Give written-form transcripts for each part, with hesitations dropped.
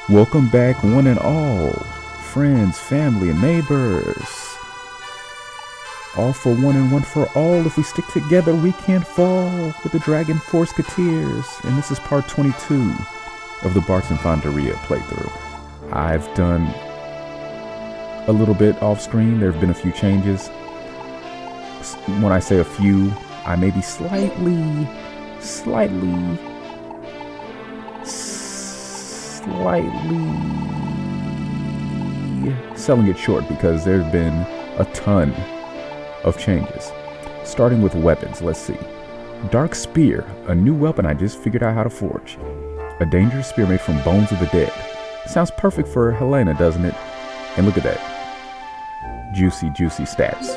Welcome back, one and all, friends, family, and neighbors. All for one and one for all. If we stick together, we can fall with the Dragon Force Kateers. And this is part 22 of the Bartz Fandaria playthrough. I've done a little bit off screen. There have been a few changes. When I say a few, I may be slightly selling it short because there's been a ton of changes. Starting with weapons, let's see. Dark Spear, a new weapon I just figured out how to forge. A dangerous spear made from bones of the dead. Sounds perfect for Helena, doesn't it? And look at that. Juicy stats.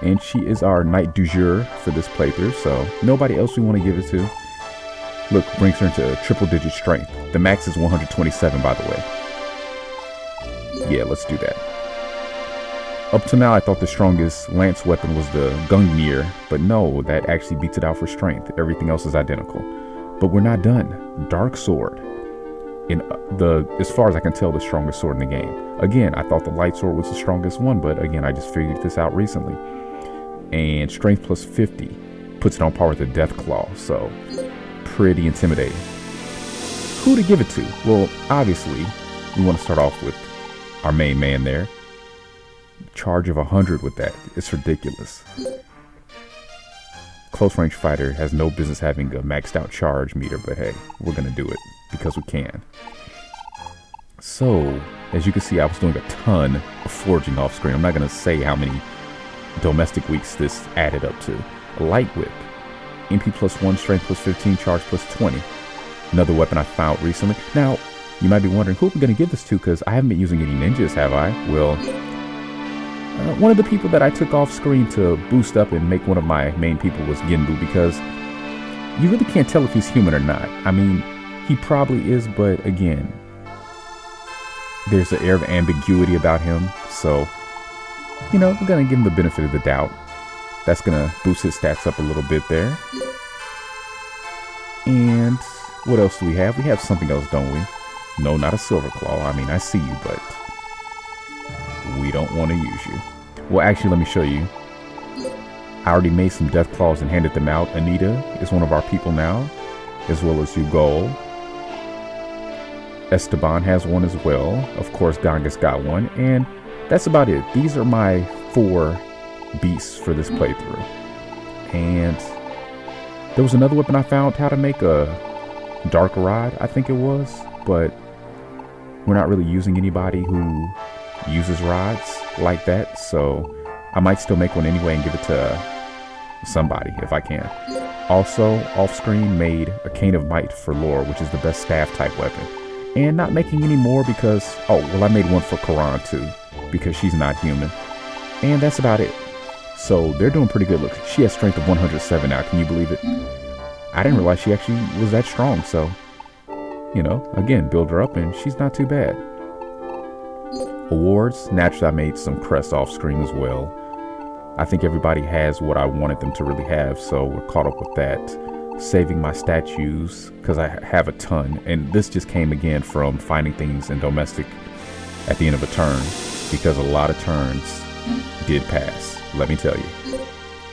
And she is our knight du jour for this playthrough, so nobody else we want to give it to. Look, brings her into triple digit strength. The max is 127, by the way. Yeah, let's do that. Up to now, I thought the strongest lance weapon was the Gungnir, but no, that actually beats it out for strength. Everything else is identical. But we're not done. Dark Sword. As far as I can tell, the strongest sword in the game. Again, I thought the light sword was the strongest one, but again, I just figured this out recently. And strength plus 50 puts it on par with the Death Claw, so pretty intimidating. Who to give it to? Well, obviously, we want to start off with our main man there. Charge of 100 with that. It's ridiculous. Close range fighter has no business having a maxed out charge meter, but hey, we're going to do it because we can. So, as you can see, I was doing a ton of forging off screen. I'm not going to say how many domestic weeks this added up to. A light whip. MP plus 1, strength plus 15, charge plus 20. Another weapon I found recently. Now, you might be wondering who I'm going to give this to because I haven't been using any ninjas, have I? Well, one of the people that I took off screen to boost up and make one of my main people was Ginbu, because you really can't tell if he's human or not. I mean, he probably is, but again, there's an air of ambiguity about him. So, you know, we're going to give him the benefit of the doubt. That's going to boost his stats up a little bit there. And what else do we have? We have something else, don't we? No, not a Silver Claw. I mean, I see you, but we don't want to use you. Well, actually, let me show you. I already made some Death Claws and handed them out. Anita is one of our people now, as well as Ugol. Esteban has one as well. Of course, Ganga's got one. And that's about it. These are my 4 beasts for this playthrough. And there was another weapon I found how to make, a Dark Rod, I think it was. But we're not really using anybody who uses rods like that, so I might still make one anyway and give it to somebody if I can. Also, off screen, made a Cane of Might for Lore, which is the best staff type weapon. And not making any more because, oh, well, I made one for Karan too, because she's not human. And that's about it. So they're doing pretty good. Look, she has strength of 107 now. Can you believe it? I didn't realize she actually was that strong. So, you know, again, build her up and she's not too bad. Awards. Naturally, I made some crests off screen as well. I think everybody has what I wanted them to really have. So we're caught up with that. Saving my statues because I have a ton. And this just came again from finding things in domestic at the end of a turn, because a lot of turns did pass. Let me tell you.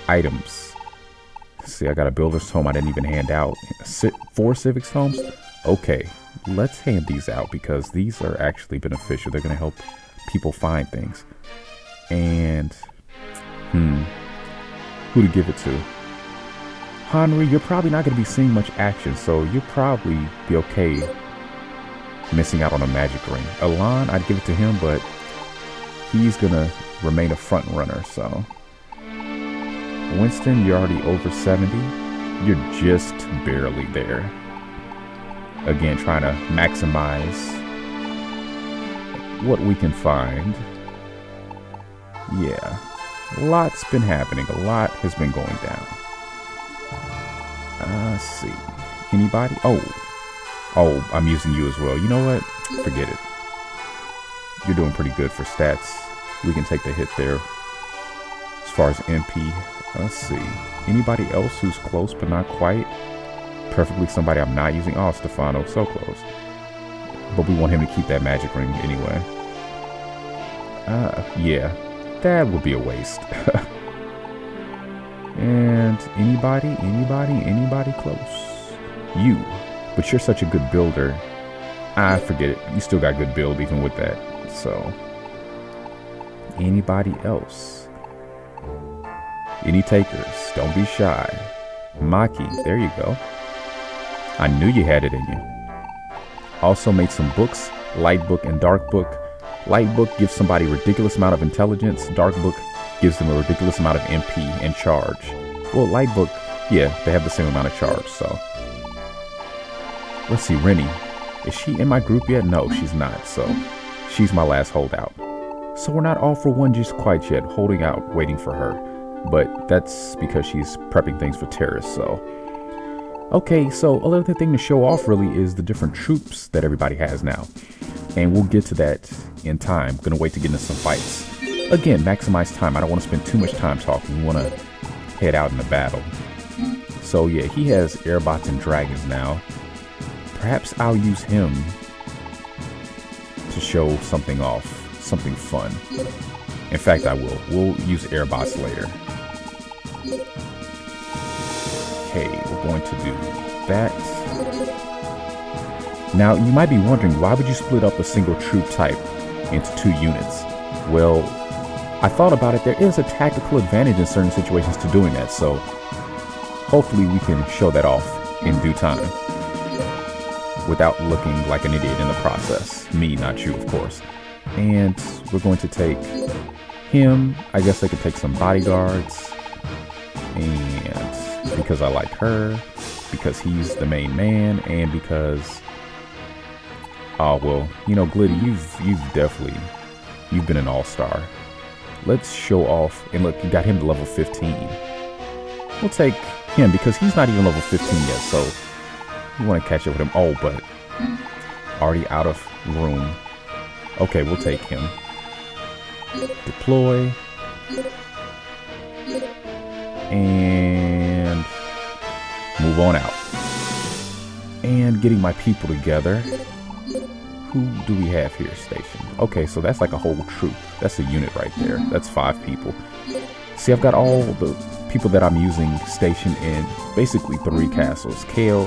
Items. See, I got a builder's tome I didn't even hand out. 4 civics tomes? Okay, let's hand these out because these are actually beneficial. They're going to help people find things. And, who to give it to? Henry, you're probably not going to be seeing much action, so you'll probably be okay missing out on a magic ring. Elan, I'd give it to him, but he's going to remain a front runner, so. Winston, you're already over 70. You're just barely there. Again, trying to maximize what we can find. Yeah, a lot's been happening. A lot has been going down. Let's see. Anybody? Oh, I'm using you as well. You know what? Forget it. You're doing pretty good for stats. We can take the hit there. As far as MP, let's see. Anybody else who's close but not quite? Preferably somebody I'm not using. Oh, Stefano, so close. but we want him to keep that magic ring anyway. Yeah, that would be a waste. And anybody close? You, but you're such a good builder. Forget it. You still got good build even with that. So, anybody else? Any takers? Don't be shy. Maki, there you go. I knew you had it in you. Also made some books, light book and dark book. Light book gives somebody a ridiculous amount of intelligence. Dark book gives them a ridiculous amount of MP and charge. Well, light book, yeah, they have the same amount of charge, so. Let's see, Rennie. Is she in my group yet? No, she's not, so she's my last holdout. So we're not all for one just quite yet, holding out, waiting for her. But that's because she's prepping things for terrorists, so. Okay, so another thing to show off really is the different troops that everybody has now. And we'll get to that in time. Gonna wait to get into some fights. Again, maximize time. I don't want to spend too much time talking. We want to head out in the battle. So yeah, he has airbots and dragons now. Perhaps I'll use him to show something off, something fun. In fact, I will. We'll use airbots later. Okay, we're going to do that. Now, you might be wondering, why would you split up a single troop type into 2 units? Well, I thought about it. There is a tactical advantage in certain situations to doing that, so hopefully we can show that off in due time without looking like an idiot in the process. Me, not you, of course. And we're going to take him. I guess I could take some bodyguards. And because I like her, because he's the main man, and because, oh, well, you know, Glitty, you've been an all-star. Let's show off, and look, you got him to level 15. We'll take him because he's not even level 15 yet, so you want to catch up with him. Oh, but already out of room. Okay, we'll take him. Deploy. And move on out. And getting my people together. Who do we have here stationed? Okay, so that's like a whole troop. That's a unit right there. That's 5 people. See, I've got all the people that I'm using stationed in basically 3 castles. Kale,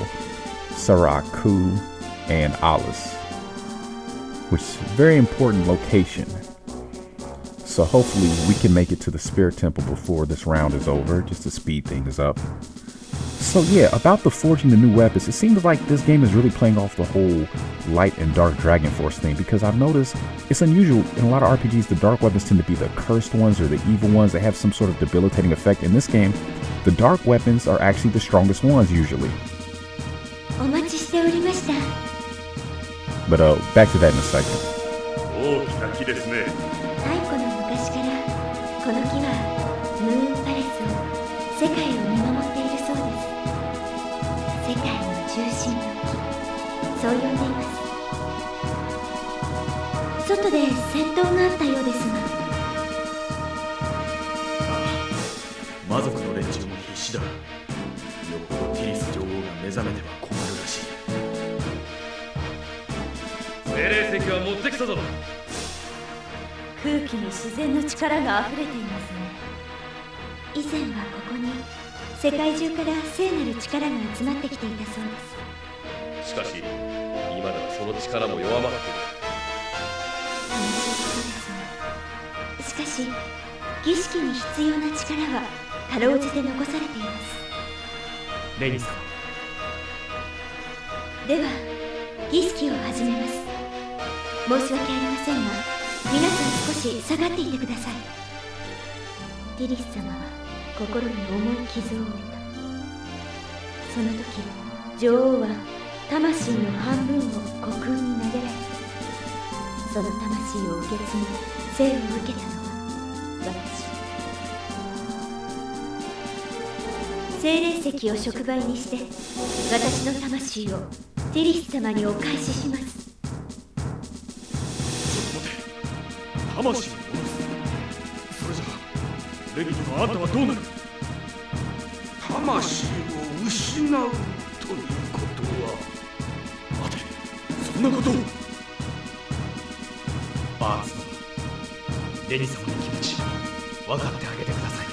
Saraku, and Alice. Which is a very important location. So hopefully we can make it to the Spirit Temple before this round is over, just to speed things up. So yeah, about the forging the new weapons, it seems like this game is really playing off the whole light and dark Dragon Force thing, because I've noticed it's unusual in a lot of RPGs. The dark weapons tend to be the cursed ones or the evil ones that have some sort of debilitating effect. In this game, the dark weapons are actually the strongest ones usually. But back to that in a second. この木はムーンパレスを世界を見守っているそうです。世界の中心の木、そう呼んでいます。外で戦闘があったようですが。魔族の連中も必死だ。よっぽどティリス女王が目覚めては困るらしい。精霊石は持ってきたぞ。空気に自然の力が溢れていますね。以前はここに世界中から聖なる力が集まってきていたそうです。しかし今ではその力も弱まっている。悲しいことですが、しかし儀式に必要な力はかろうじて残されています。レニさん。では儀式を始めます。申し訳ありませんが、皆さん少し下がっていてください。ティリス様は心に重い傷を負った。その時、女王は魂の半分を虚空に投げられ、その魂を受け継ぎ、生を受けたのは私。精霊石を触媒にして、私の魂をティリス様にお返しします。魂を戻す。それじゃレビとあんたはどうなる？魂を失うということは。待て、そんなことを。バーツ殿、レニ様の気持ち分かってあげてください。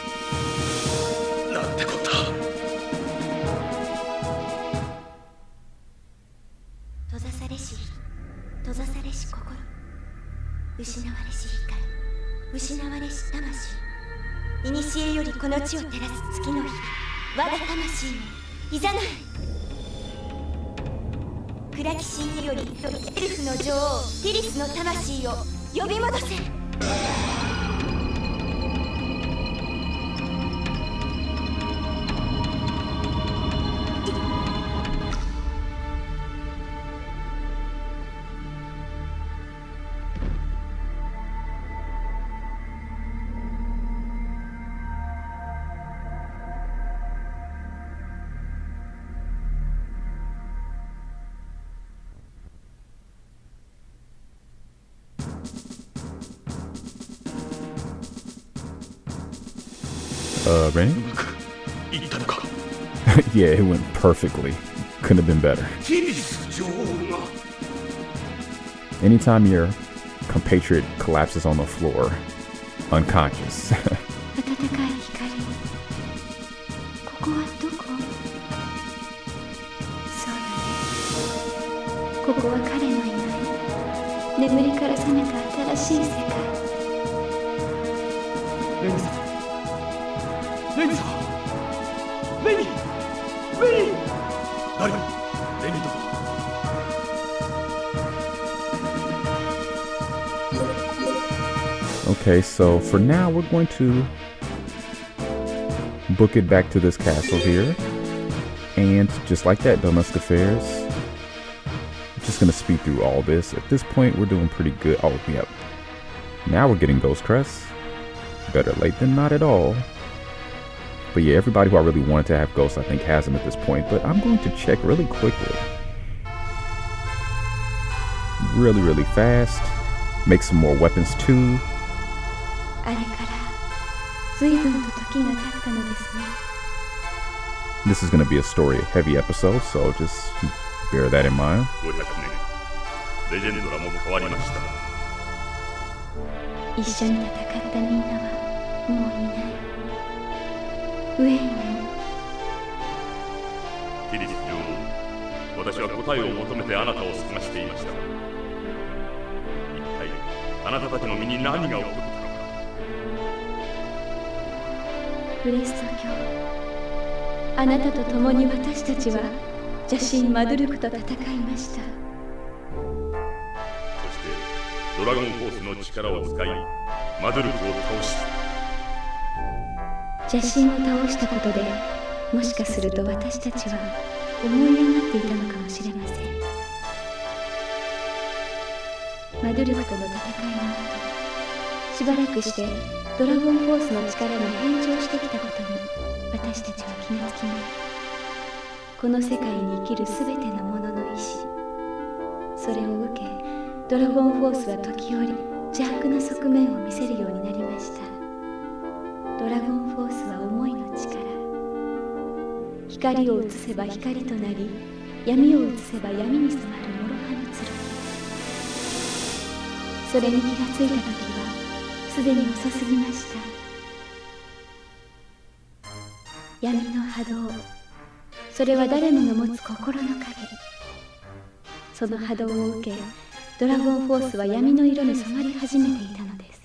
なんてこった。閉ざされし閉ざされし心、失われし光、失われし魂、古よりこの地を照らす月の日、我が魂めいざない。暗き深よりエルフの女王ティリスの魂を呼び戻せ。Rennie? うまくいったのか。Yeah, it went perfectly. Couldn't have been better. ティリス女王が Anytime your compatriot collapses on the floor, unconscious. 暖かい光、ここはどこ？そうよね、ここは彼のいない眠りから覚めた新しい世界。レニ様、レニ様、レニ誰？レニと Okay, so for now, we're going to book it back to this castle here. And just like that, Don't Ask Affairs. Just gonna speed through all this. At this point, we're doing pretty good. Oh, yep. Now we're getting Ghost Crest. Better late than not at all. But yeah, everybody who I really wanted to have Ghosts, I think, has them at this point. But I'm going to check really quickly. Really fast. Make some more weapons too. あれから随分と時が経ったのですね。This is going to be a story heavy episode, so just bear that in mind. 500年、レジェンドらも変わりました。一緒に戦ったみんなはもういない。ウェインもティリス女王、私は答えを求めてあなたを探していました。一体あなたたちの身に何が起こったのか。ブレスト教、あなたと共に私たちは邪神マドゥルクと戦いました。そしてドラゴンフォースの力を使いマドゥルクを倒した。邪神を倒したことで、もしかすると私たちは思い上がっていたのかもしれません。マドゥルクとの戦いの後、しばらくしてドラゴンフォースの力に変調してきたことに私たちは気がつきます。この世界に生きるすべてのものの意志、それを受けドラゴンフォースは時折邪悪な側面を見せるようになりました。ドラゴンフォースは思いの力、光を移せば光となり、闇を移せば闇に染まる諸刃の剣。それに気がついた時はすでに遅すぎました。闇の波動、それは誰もが持つ心の影。その波動を受け、ドラゴンフォースは闇の色に染まり始めていたのです。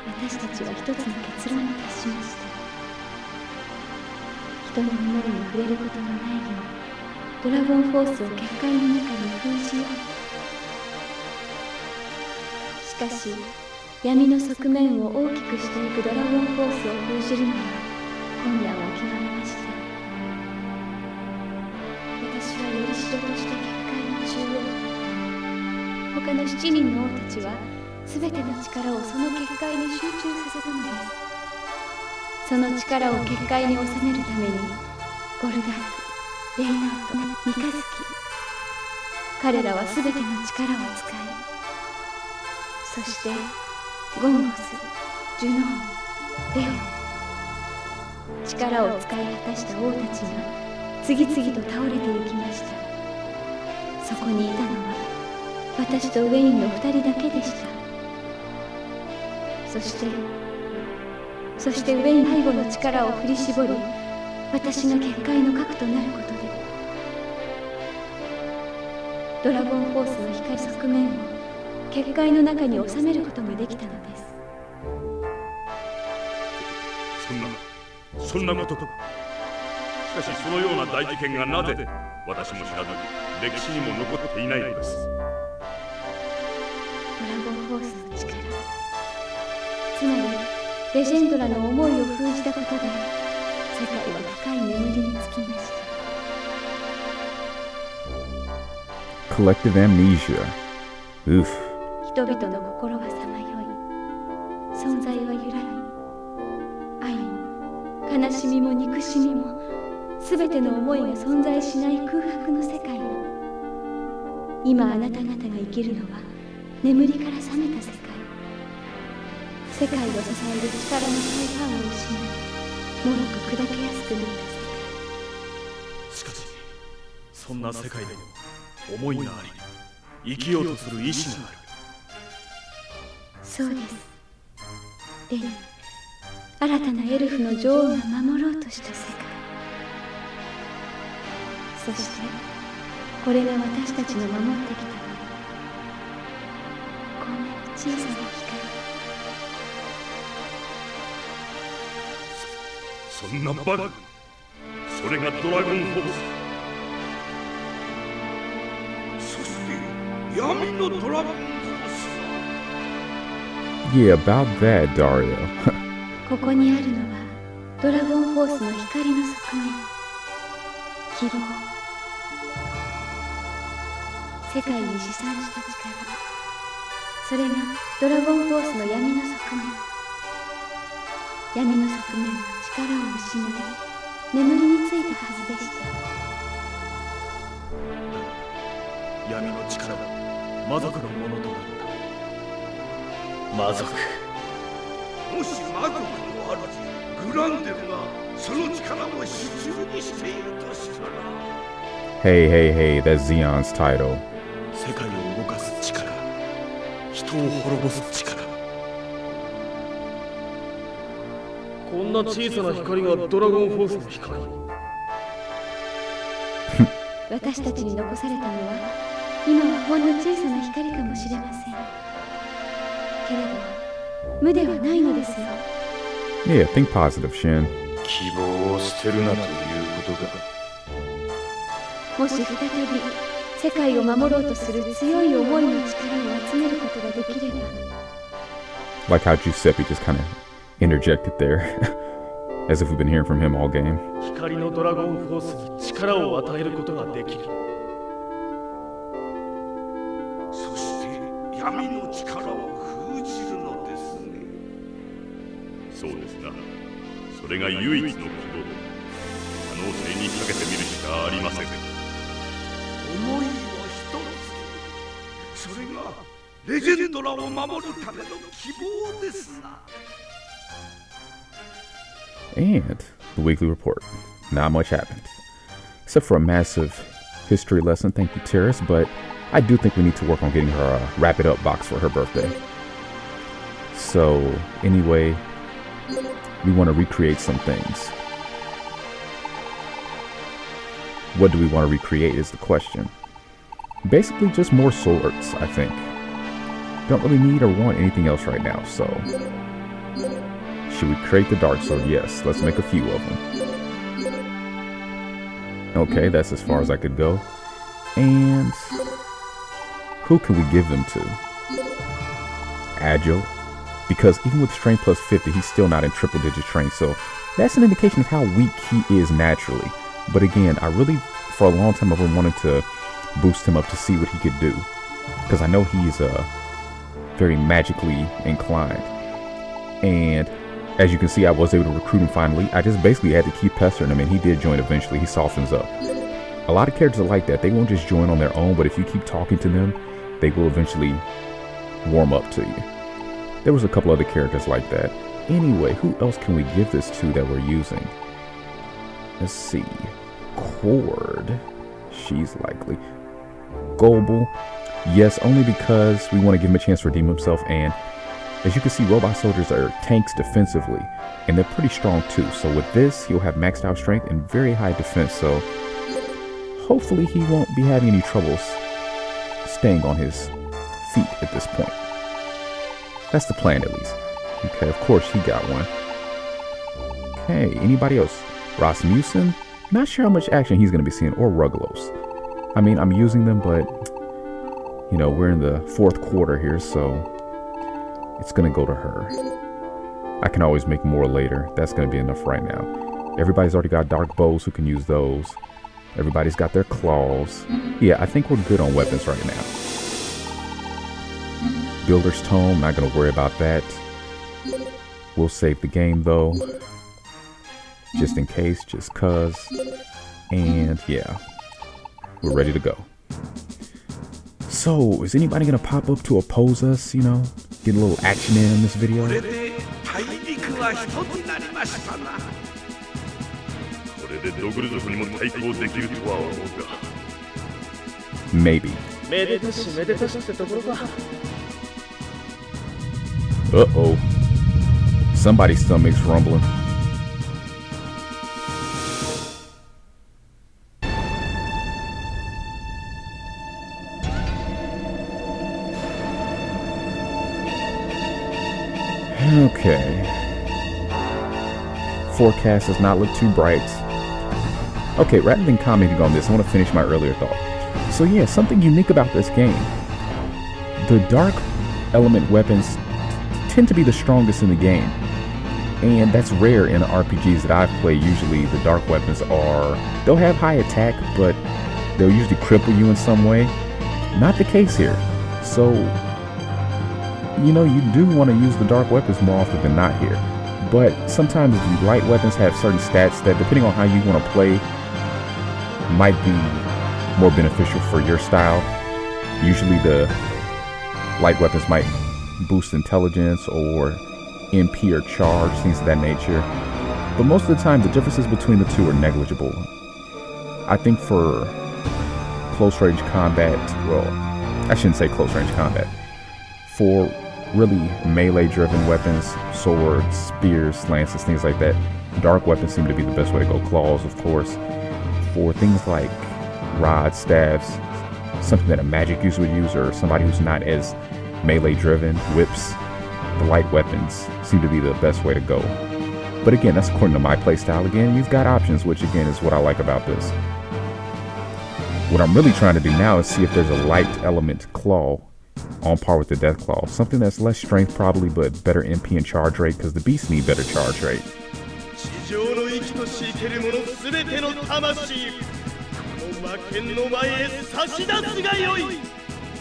私たちは一つの結論に達しました。人の思いに触れることのないよう、ドラゴンフォースを結界の中に封じよう。しかし闇の側面を大きくしていくドラゴンフォースを封じるのは困難を極めました。私はよりしろとして結界の中央、他の7人の王たちは全ての力をその結界に集中させたのです。その力を結界に収めるためにゴルダーク、レイナート、三日月、彼らは全ての力を使い、そしてゴンゴス、ジュノー、レオン、力を使い果たした王たちが次々と倒れてゆきました。そこにいたのは私とウェインの2人だけでした。そして上に背後の力を振り絞り、私が結界の核となることでドラゴンフォースの光側面を結界の中に収めることができたのです。そんなことか。しかしそのような大事件がなぜ私も知らず歴史にも残っていないのです。ドラゴンフォースの力、つまりレジェンドらの思いを封じたことで世界は深い眠りにつきました。Collective amnesia. Oof. 人々の心はさまよい、存在は揺らぎ、愛も悲しみも憎しみもすべての思いが存在しない空白の世界が、今あなた方が生きるのは眠りから覚めた世界。世界を支える力の大半を失い、もろく砕けやすくなった世界。しかしそんな世界でも思いがあり、生きようとする意志がある。そうです。レニ、新たなエルフの女王が守ろうとした世界。そしてこれが私たちの守ってきたこんなに小さな光。そんなバカ。それがドラゴンフォース。そして闇のドラゴンフォース。 Yeah, about that, Dario. ここにあるのはドラゴンフォースの光の側面、希望。世界に持参した力、それがドラゴンフォースの闇の側面。闇の側面は力を失い、眠りについたはずでした。闇の力は魔族のものとなった。魔族、もし魔族の主グランデルがその力を手中にしているとしたら。 Hey, that's Xeon's title. 世界を動かす力、人を滅ぼす力。こんな小さな光がドラゴンフォースの光。私たちに残されたのは今はほんの小さな光かもしれませんけれど、無ではないのですよ。Yeah, think positive, Shin. 希望を捨てるなということか。もし再び世界を守ろうとする強い思いの力を集めることができれば。 Like how Giuseppe just kind of interjected there, as if we've been hearing from him all game. 光のドラゴンフォースに力を与えることができる。そして闇の力を封じるのですね。そうですな。それが唯一の希望。可能性にかけてみるしかありません。思いは一つ、それがレジェンドらを守るための希望ですな。 And the weekly report. Not much happened, except for a massive history lesson. Thank you, Terrace. But I do think we need to work on getting her a Wrap It Up box for her birthday. So anyway, we want to recreate some things. What do we want to recreate is the question. Basically just more swords, I think. Don't really need or want anything else right now, so should we create the dark sword? Yes, let's make a few of them. Okay, that's as far as I could go. And who can we give them to? Agile, because even with strength plus 50, he's still not in triple digit strength, so that's an indication of how weak he is naturally. But again, I really, for a long time, I've been wanting to boost him up to see what he could do, because I know he's very magically inclined. And as you can see, I was able to recruit him finally. I just basically had to keep pestering him, and he did join eventually. He softens up. A lot of characters are like that. They won't just join on their own, but if you keep talking to them, they will eventually warm up to you. There was a couple other characters like that. Anyway, who else can we give this to that we're using? Let's see. Cord. She's likely. Goble. Yes, only because we want to give him a chance to redeem himself, and As you can see, robot soldiers are tanks defensively, and they're pretty strong too. So with this, he'll have maxed out strength and very high defense. So hopefully he won't be having any troubles staying on his feet at this point. That's the plan, at least. Okay, of course he got one. Okay, anybody else? Rasmussen? Not sure how much action he's going to be seeing, or Rugglos. I mean, I'm using them, but you know, we're in the 4th quarter here, so it's going to go to her. I can always make more later. That's going to be enough right now. Everybody's already got dark bows who can use those. Everybody's got their claws. Yeah, I think we're good on weapons right now. Builder's Tome, not going to worry about that. We'll save the game though, just in case, just cuz. And yeah, we're ready to go. So, is anybody gonna pop up to oppose us, you know, get a little action in this video? Maybe. Uh-oh. Somebody's stomach's rumbling. Okay. Forecast does not look too bright. Okay, rather than commenting on this, I want to finish my earlier thought. So yeah, something unique about this game. The dark element weapons tend to be the strongest in the game. And that's rare in RPGs that I've played. Usually the dark weapons they'll have high attack, but they'll usually cripple you in some way. Not the case here. So, you know, you do want to use the dark weapons more often than not here. But sometimes the light weapons have certain stats that, depending on how you want to play, might be more beneficial for your style. Usually the light weapons might boost intelligence or MP or charge, things of that nature. But most of the time, the differences between the two are negligible. I think for close range combat, well, I shouldn't say close range combat. For really melee driven weapons, swords, spears, lances, things like that, dark weapons seem to be the best way to go. Claws, of course. For things like rods, staves, something that a magic user would use, or somebody who's not as melee driven, whips, the light weapons seem to be the best way to go. But again, that's according to my playstyle. Again, you've got options, which again is what I like about this. What I'm really trying to do now is see if there's a light element claw on par with the death claw. Something that's less strength probably, but better MP and charge rate, because the beasts need better charge rate.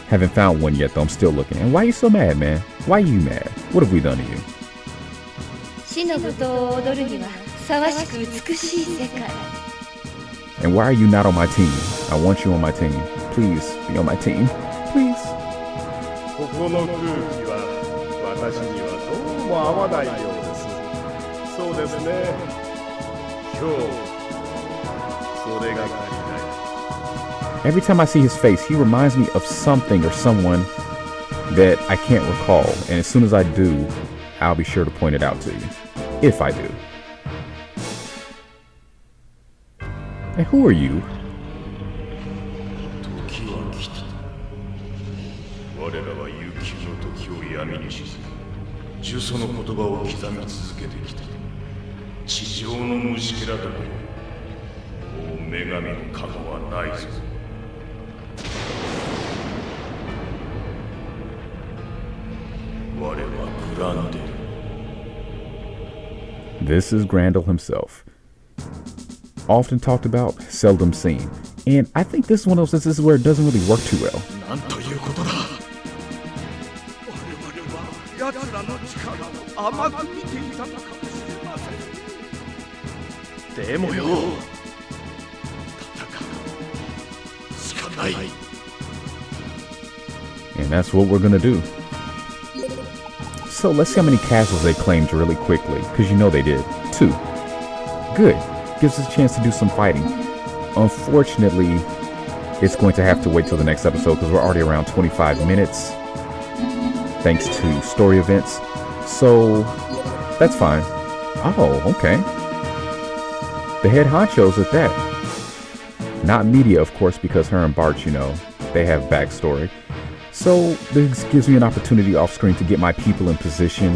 Haven't found one yet though, I'm still looking. And why are you so mad, man? Why are you mad? What have we done to you? And why are you not on my team? I want you on my team. Please, be on my team. Please. Every time I see his face, he reminds me of something or someone that I can't recall. And as soon as I do, I'll be sure to point it out to you. If I do. And who are you? This is Grandel himself. Often talked about, seldom seen. And I think this is one of those instances where it doesn't really work too well. And that's what we're gonna do. So let's see how many castles they claimed really quickly, because you know they did. 2. Good. Gives us a chance to do some fighting. Unfortunately, it's going to have to wait till the next episode because we're already around 25 minutes. thanks to story events. So that's fine. Oh, okay. The head honchos at that. Not media, of course, because her and Bartz, you know, they have backstory. So this gives me an opportunity off screen to get my people in position.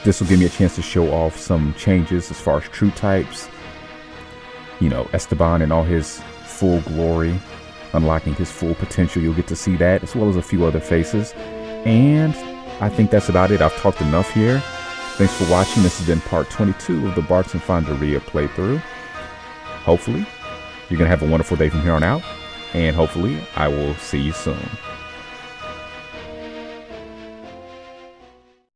This will give me a chance to show off some changes as far as true types. You know, Esteban in all his full glory, unlocking his full potential. You'll get to see that, as well as a few other faces. And I think that's about it. I've talked enough here. Thanks for watching. This has been part 22 of the Bartz Fandaria playthrough. Hopefully, you're going to have a wonderful day from here on out. And hopefully, I will see you soon.